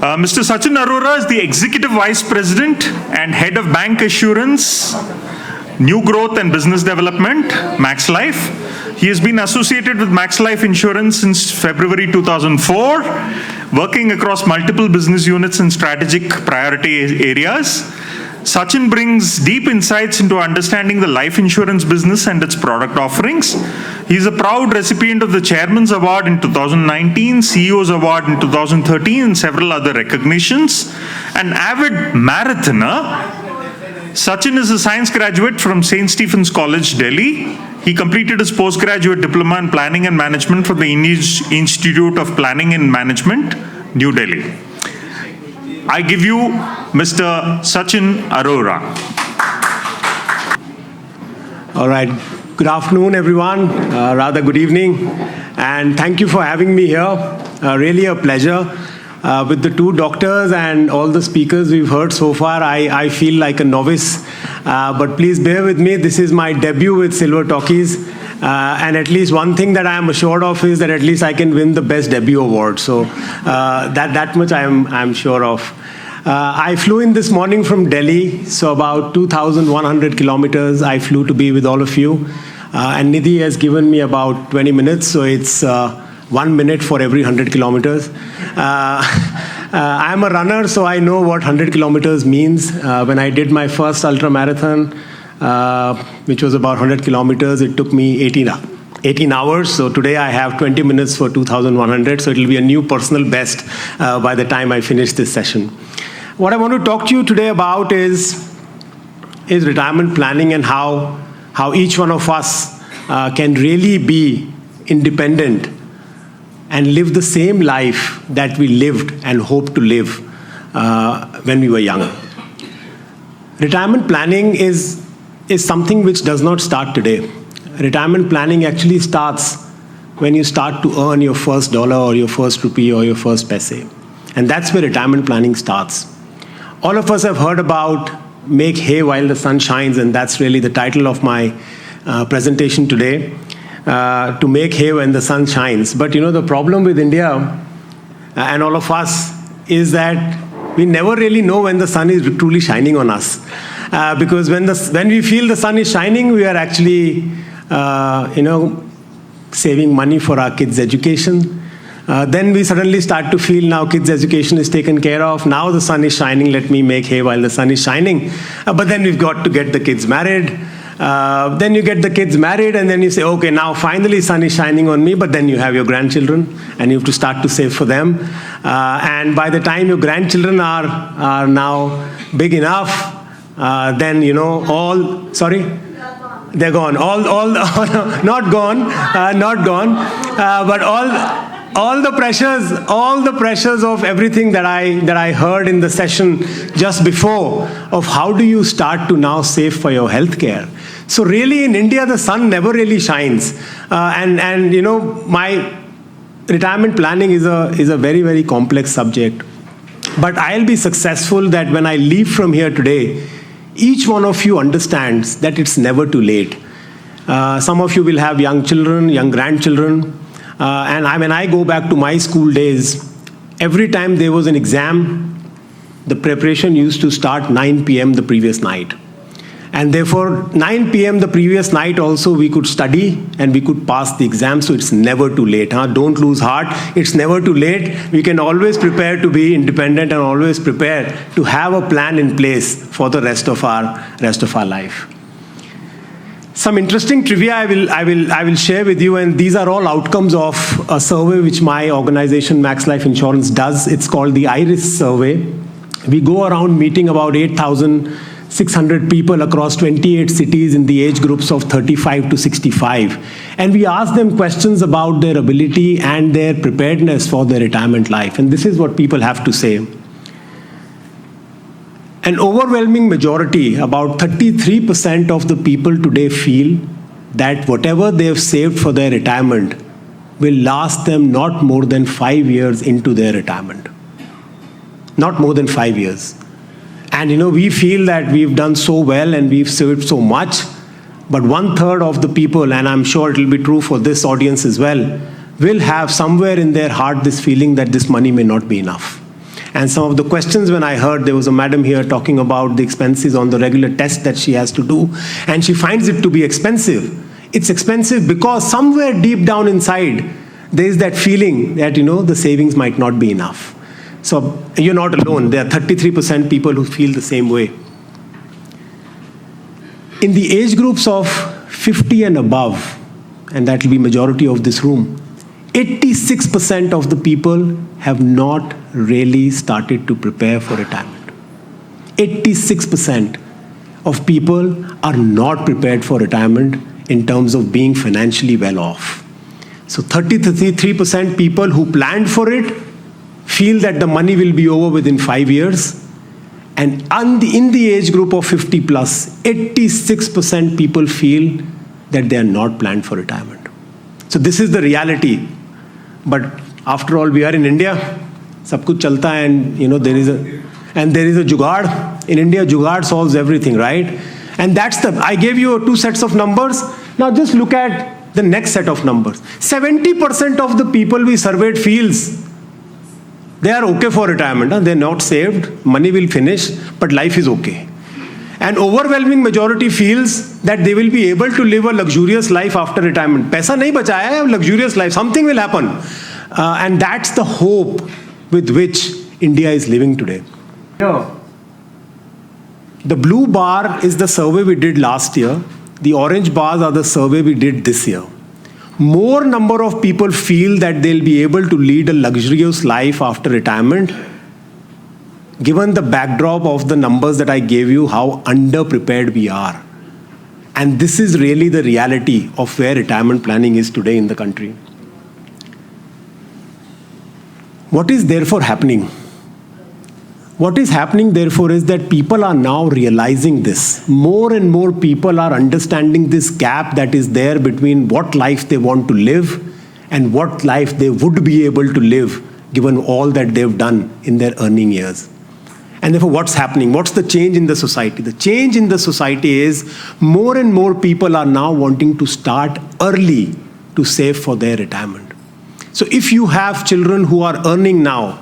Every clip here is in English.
Mr. Sachin Arora is the Executive Vice President and Head of Bancassurance, New Growth and Business Development, Max Life. He has been associated with Max Life Insurance since February 2004, working across multiple business units and strategic priority areas. Sachin brings deep insights into understanding the life insurance business and its product offerings. He is a proud recipient of the Chairman's Award in 2019, CEO's Award in 2013, and several other recognitions. An avid marathoner, Sachin is a science graduate from St. Stephen's College, Delhi. He completed his postgraduate diploma in planning and management from the Institute of Planning and Management, New Delhi. I give you Mr. Sachin Arora. All right. Good afternoon, everyone. Rather good evening. And thank you for having me here. Really a pleasure. With the two doctors and all the speakers we've heard so far, I feel like a novice. But please bear with me. This is my debut with Silver Talkies. And at least one thing that I am assured of is that at least I can win the Best Debut Award. So that much I'm sure of. I flew in this morning from Delhi, so about 2,100 kilometers I flew to be with all of you. And Nidhi has given me about 20 minutes, so it's 1 minute for every 100 kilometers. I'm a runner, so I know what 100 kilometers means. When I did my first ultra marathon, which was about 100 kilometers, it took me 18 hours. So today I have 20 minutes for 2,100. So it'll be a new personal best by the time I finish this session. What I want to talk to you today about is retirement planning and how each one of us can really be independent and live the same life that we lived and hope to live when we were young. Retirement planning is something which does not start today. Retirement planning actually starts when you start to earn your first dollar or your first rupee or your first paise. And that's where retirement planning starts. All of us have heard about make hay while the sun shines, and that's really the title of my presentation today, to make hay when the sun shines. But the problem with India and all of us is that we never really know when the sun is truly shining on us. Because when we feel the sun is shining, we are actually saving money for our kids' education. Then we suddenly start to feel now kids' education is taken care of. Now the sun is shining, let me make hay while the sun is shining. But then we've got to get the kids married. Then you get the kids married and then you say, okay, now finally sun is shining on me. But then you have your grandchildren and you have to start to save for them. And by the time your grandchildren are now big enough, then, they're gone. Not gone, but all the pressures of everything that I heard in the session just before of how do you start to now save for your healthcare. So really in India the sun never really shines, and my retirement planning is a very, very complex subject. But I'll be successful that when I leave from here today, each one of you understands that it's never too late. Some of you will have young children, young grandchildren. And when I go back to my school days, every time there was an exam, the preparation used to start 9 p.m. the previous night. And therefore, 9 p.m. the previous night also we could study and we could pass the exam, so it's never too late. Don't lose heart. It's never too late. We can always prepare to be independent and always prepare to have a plan in place for the rest of our life. Some interesting trivia I will share with you, and these are all outcomes of a survey which my organization Max Life Insurance does. It's called the IRIS survey. We go around meeting about 8,600 people across 28 cities in the age groups of 35 to 65. And we ask them questions about their ability and their preparedness for their retirement life. And this is what people have to say. An overwhelming majority, about 33% of the people today feel that whatever they have saved for their retirement will last them not more than 5 years into their retirement. Not more than 5 years. And we feel that we've done so well and we've saved so much, but 1/3 of the people, and I'm sure it will be true for this audience as well, will have somewhere in their heart this feeling that this money may not be enough. And some of the questions when I heard, there was a madam here talking about the expenses on the regular test that she has to do, and she finds it to be expensive. It's expensive because somewhere deep down inside, there is that feeling that, the savings might not be enough. So you're not alone. There are 33% people who feel the same way. In the age groups of 50 and above, and that will be majority of this room, 86% of the people have not really started to prepare for retirement. 86% of people are not prepared for retirement in terms of being financially well off. So 33% people who planned for it feel that the money will be over within 5 years. And in the age group of 50 plus, 86% people feel that they are not planned for retirement. So this is the reality. But after all, we are in India. Sab kuch chalta hai, and there is a jugaad. In India, jugaad solves everything, right? And I gave you 2 sets of numbers. Now just look at the next set of numbers. 70% of the people we surveyed feels they are okay for retirement. They're not saved, money will finish, but life is okay. An overwhelming majority feels that they will be able to live a luxurious life after retirement. Paisa nahi bachaya hai, luxurious life, something will happen. And that's the hope with which India is living today. The blue bar is the survey we did last year. The orange bars are the survey we did this year. More number of people feel that they'll be able to lead a luxurious life after retirement, given the backdrop of the numbers that I gave you, how underprepared we are. And this is really the reality of where retirement planning is today in the country. What is therefore happening? What is happening, therefore, is that people are now realizing this. More and more people are understanding this gap that is there between what life they want to live and what life they would be able to live, given all that they've done in their earning years. And therefore, what's happening? What's the change in the society? The change in the society is more and more people are now wanting to start early to save for their retirement. So if you have children who are earning now,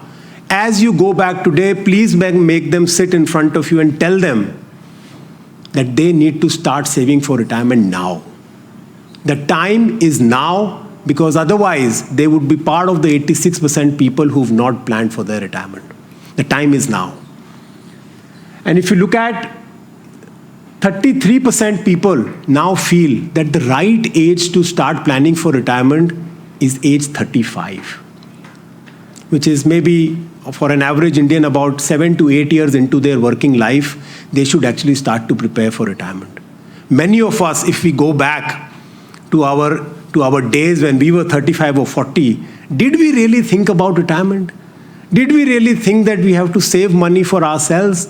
as you go back today, please make them sit in front of you and tell them that they need to start saving for retirement now. The time is now, because otherwise they would be part of the 86% people who've not planned for their retirement. The time is now. And if you look at 33% people now feel that the right age to start planning for retirement is age 35, which is maybe for an average Indian about 7 to 8 years into their working life, they should actually start to prepare for retirement. Many of us, if we go back to our days when we were 35 or 40, did we really think about retirement? Did we really think that we have to save money for ourselves?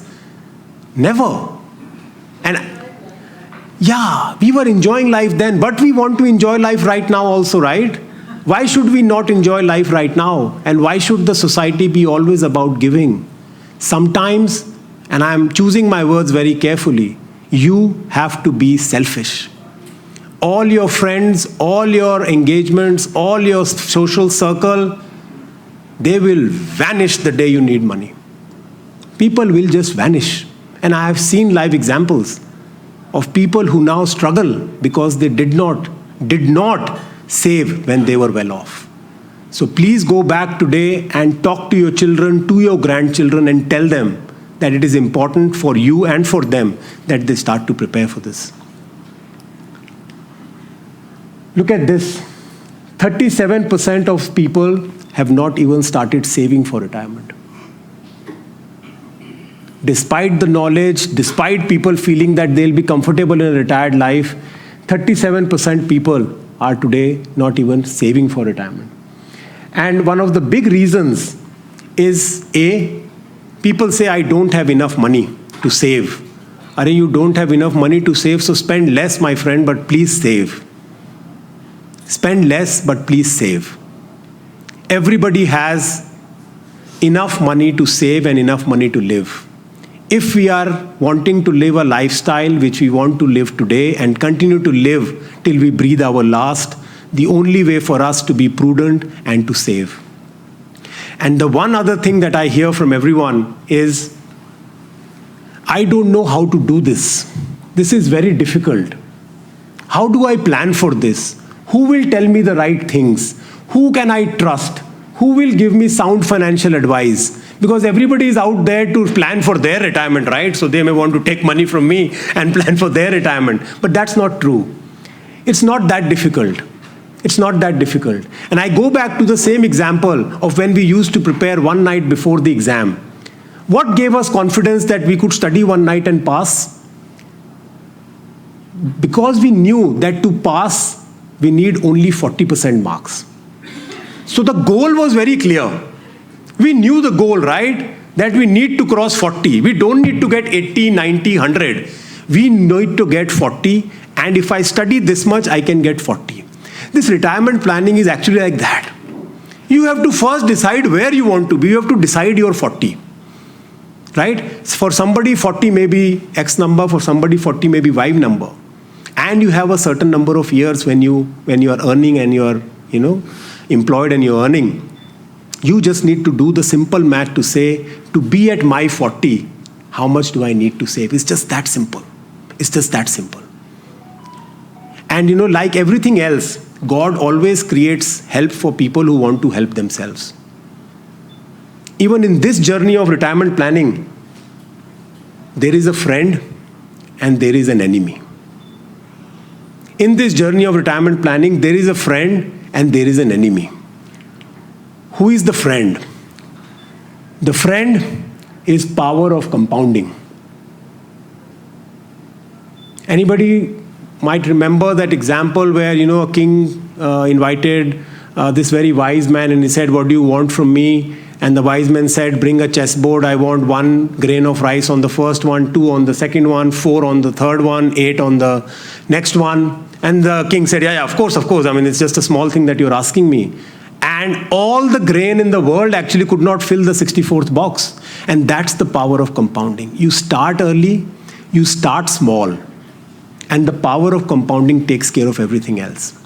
Never. And yeah, we were enjoying life then, but we want to enjoy life right now also, right? Why should we not enjoy life right now? And why should the society be always about giving? Sometimes, and I'm choosing my words very carefully, you have to be selfish. All your friends, all your engagements, all your social circle, they will vanish the day you need money. People will just vanish. And I have seen live examples of people who now struggle because they did not save when they were well off. So please go back today and talk to your children, to your grandchildren, and tell them that it is important for you and for them that they start to prepare for this. Look at this. 37% of people have not even started saving for retirement. Despite the knowledge, despite people feeling that they'll be comfortable in a retired life, 37% people are today not even saving for retirement. And one of the big reasons is people say, I don't have enough money to save. Are you don't have enough money to save, so spend less, my friend, but please save. Spend less, but please save. Everybody has enough money to save and enough money to live. If we are wanting to live a lifestyle which we want to live today and continue to live till we breathe our last, the only way for us to be prudent and to save. And the one other thing that I hear from everyone is, I don't know how to do this. This is very difficult. How do I plan for this? Who will tell me the right things? Who can I trust? Who will give me sound financial advice? Because everybody is out there to plan for their retirement, right? So they may want to take money from me and plan for their retirement. But that's not true. It's not that difficult. It's not that difficult. And I go back to the same example of when we used to prepare one night before the exam. What gave us confidence that we could study one night and pass? Because we knew that to pass, we need only 40% marks. So the goal was very clear. We knew the goal, right? That we need to cross 40. We don't need to get 80, 90, 100. We need to get 40. And if I study this much, I can get 40. This retirement planning is actually like that. You have to first decide where you want to be. You have to decide your 40. Right? For somebody, 40 may be X number. For somebody, 40 may be Y number. And you have a certain number of years when you are earning and you are, employed and you're earning. You just need to do the simple math to say, to be at my 40, how much do I need to save? It's just that simple. It's just that simple. And like everything else, God always creates help for people who want to help themselves. Even in this journey of retirement planning, there is a friend and there is an enemy. In this journey of retirement planning, there is a friend and there is an enemy. Who is the friend? The friend is power of compounding. Anybody might remember that example where, a king invited this very wise man and he said, what do you want from me? And the wise man said, bring a chessboard. I want 1 grain of rice on the first one, 2 on the second one, 4 on the third one, 8 on the next one. And the king said, yeah, of course. I mean, it's just a small thing that you're asking me. And all the grain in the world actually could not fill the 64th box. And that's the power of compounding. You start early, you start small. And the power of compounding takes care of everything else.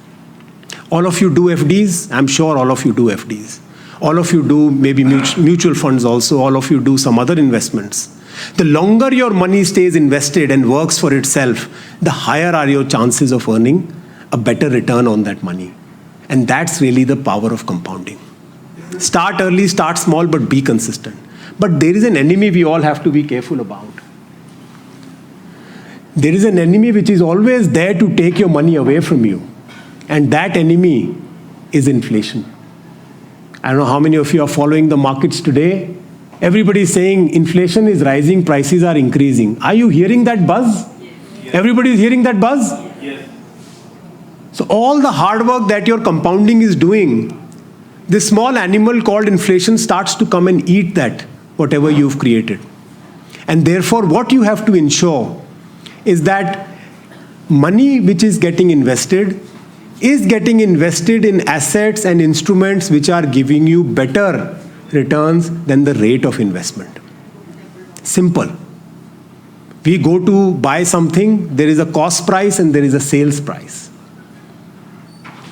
All of you do FDs. I'm sure all of you do FDs. All of you do maybe mutual funds also. All of you do some other investments. The longer your money stays invested and works for itself, the higher are your chances of earning a better return on that money. And that's really the power of compounding. Start early, start small, but be consistent. But there is an enemy we all have to be careful about. There is an enemy which is always there to take your money away from you. And that enemy is inflation. I don't know how many of you are following the markets today. Everybody is saying inflation is rising, prices are increasing. Are you hearing that buzz? Yes. Everybody is hearing that buzz? Yes. So all the hard work that your compounding is doing, this small animal called inflation starts to come and eat that, whatever you've created. And therefore, what you have to ensure is that money which is getting invested in assets and instruments which are giving you better returns than the rate of investment. Simple. We go to buy something, there is a cost price and there is a sales price.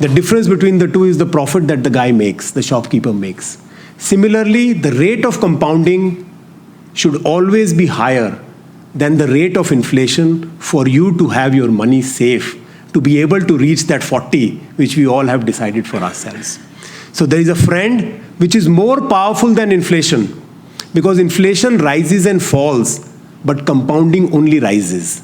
The difference between the two is the profit that the guy makes, the shopkeeper makes. Similarly, the rate of compounding should always be higher than the rate of inflation for you to have your money safe, to be able to reach that 40, which we all have decided for ourselves. So there is a friend which is more powerful than inflation, because inflation rises and falls, but compounding only rises.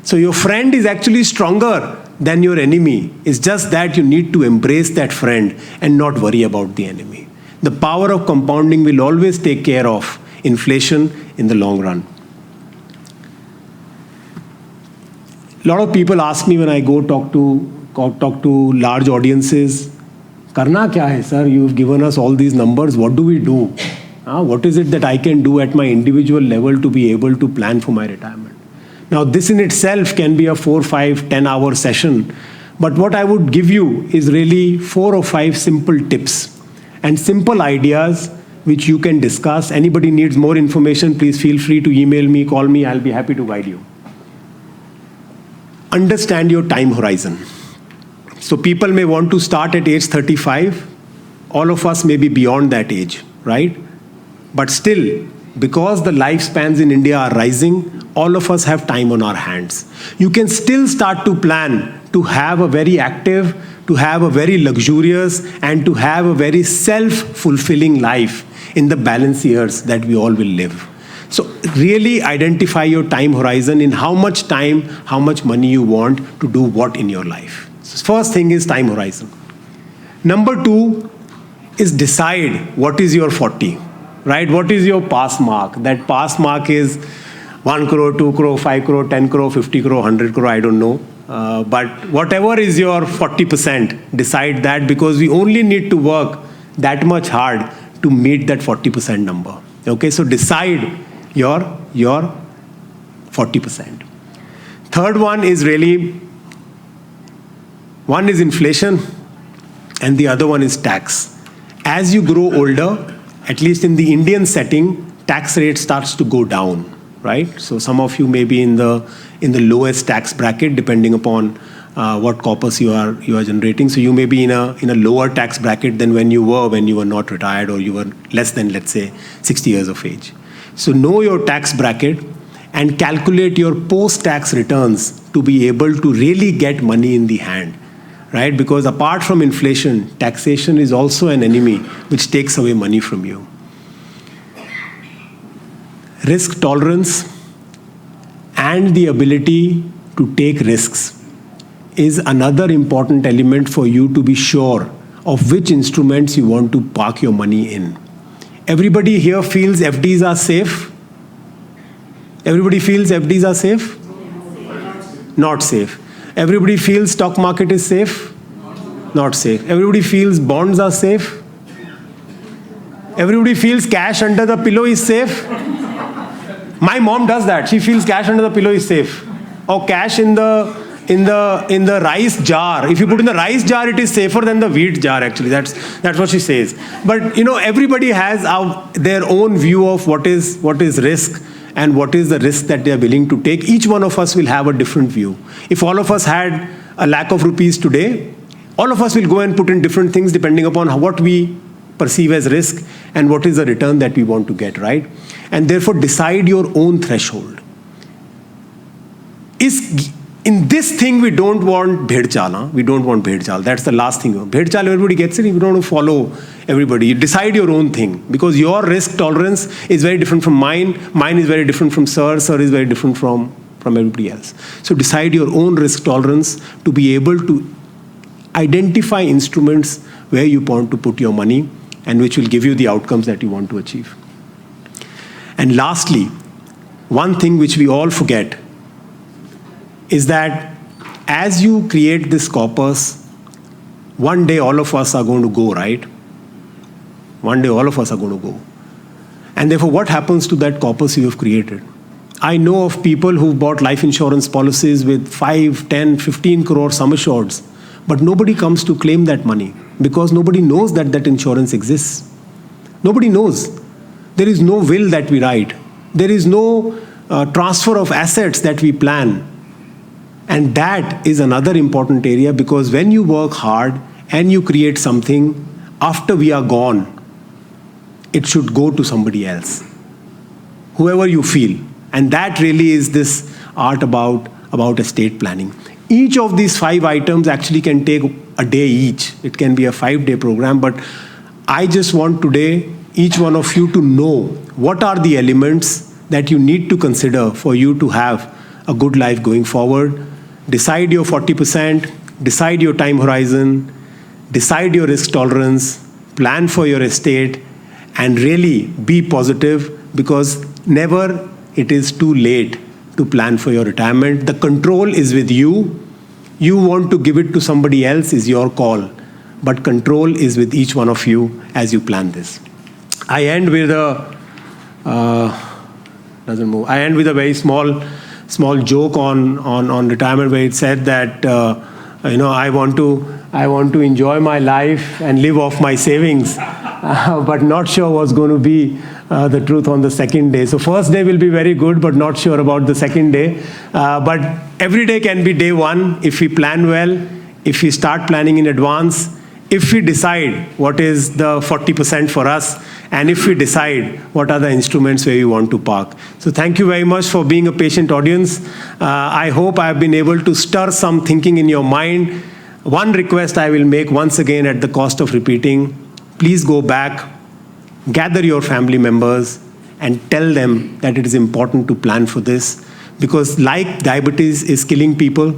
So your friend is actually stronger than your enemy. It's just that you need to embrace that friend and not worry about the enemy. The power of compounding will always take care of inflation in the long run. A lot of people ask me when I go talk to large audiences, Karna kya hai, sir? You've given us all these numbers. What do we do? What is it that I can do at my individual level to be able to plan for my retirement? Now, this in itself can be a 4, 5, 10-hour session. But what I would give you is really 4 or 5 simple tips and simple ideas which you can discuss. Anybody needs more information, please feel free to email me, call me. I'll be happy to guide you. Understand your time horizon. So people may want to start at age 35. All of us may be beyond that age. right? But still, because the lifespans in India are rising, all of us have time on our hands. You can still start to plan to have a very active, to have a very luxurious, and to have a very self-fulfilling life in the balance years that we all will live. So really identify your time horizon in how much time, how much money you want to do what in your life. So first thing is time horizon. Number two is decide what is your 40, right? What is your pass mark? That pass mark is 1 crore, 2 crore, 5 crore, 10 crore, 50 crore, 100 crore, I don't know. But whatever is your 40%, decide that, because we only need to work that much hard to meet that 40% number. Okay, so decide your 40%. Third one is really, one is inflation and the other one is tax. As you grow older, at least in the Indian setting, tax rate starts to go down, right? So some of you may be in the lowest tax bracket, depending upon what corpus you are generating. So you may be in a lower tax bracket than when you were not retired, or you were less than, let's say, 60 years of age. So know your tax bracket and calculate your post-tax returns to be able to really get money in the hand, right? Because apart from inflation, taxation is also an enemy which takes away money from you. Risk tolerance and the ability to take risks is another important element for you to be sure of which instruments you want to park your money in. Everybody here feels FDs are safe? Everybody feels FDs are safe? Not safe. Everybody feels stock market is safe? Not safe. Everybody feels bonds are safe? Everybody feels cash under the pillow is safe? My mom does that. She feels cash under the pillow is safe. Or cash in the rice jar. If you put in the rice jar, it is safer than the wheat jar, actually. That's what she says. But everybody has their own view of what is risk and what is the risk that they are willing to take. Each one of us will have a different view. If all of us had a lakh of rupees today, all of us will go and put in different things depending upon what we perceive as risk and what is the return that we want to get, right? And therefore decide your own threshold. In this thing, we don't want bhed chal. We don't want bhed chal. That's the last thing. Bhed chal, everybody gets it. You don't want to follow everybody. You decide your own thing, because your risk tolerance is very different from mine. Mine is very different from Sir. Sir is very different from everybody else. So decide your own risk tolerance to be able to identify instruments where you want to put your money and which will give you the outcomes that you want to achieve. And lastly, one thing which we all forget is that as you create this corpus, one day all of us are going to go, right? One day all of us are going to go. And therefore, what happens to that corpus you have created? I know of people who've bought life insurance policies with 5, 10, 15 crore sum assureds, but nobody comes to claim that money because nobody knows that that insurance exists. Nobody knows. There is no will that we write. There is no transfer of assets that we plan. And that is another important area, because when you work hard and you create something, after we are gone, it should go to somebody else, whoever you feel. And that really is this art about estate planning. Each of these 5 items actually can take a day each. It can be a 5-day program, but I just want today each one of you to know what are the elements that you need to consider for you to have a good life going forward. Decide your 40%, decide your time horizon, decide your risk tolerance, plan for your estate, and really be positive, because never it is too late to plan for your retirement. The control is with you. You want to give it to somebody else is your call, but control is with each one of you as you plan this. I end with a very small joke on retirement, where it said that I want to enjoy my life and live off my savings, but not sure what's going to be the truth on the second day. So first day will be very good, but not sure about the second day. But every day can be day one if we plan well, if we start planning in advance, if we decide what is the 40% for us, and if we decide what are the instruments where we want to park. So thank you very much for being a patient audience. I hope I have been able to stir some thinking in your mind. One request I will make once again at the cost of repeating: please go back, gather your family members, and tell them that it is important to plan for this. Because like diabetes is killing people,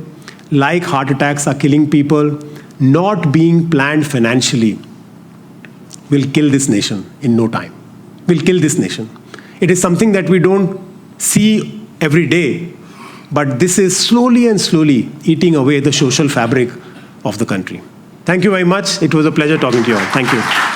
like heart attacks are killing people, not being planned financially will kill this nation in no time. Will kill this nation. It is something that we don't see every day, but this is slowly and slowly eating away the social fabric of the country. Thank you very much. It was a pleasure talking to you all. Thank you.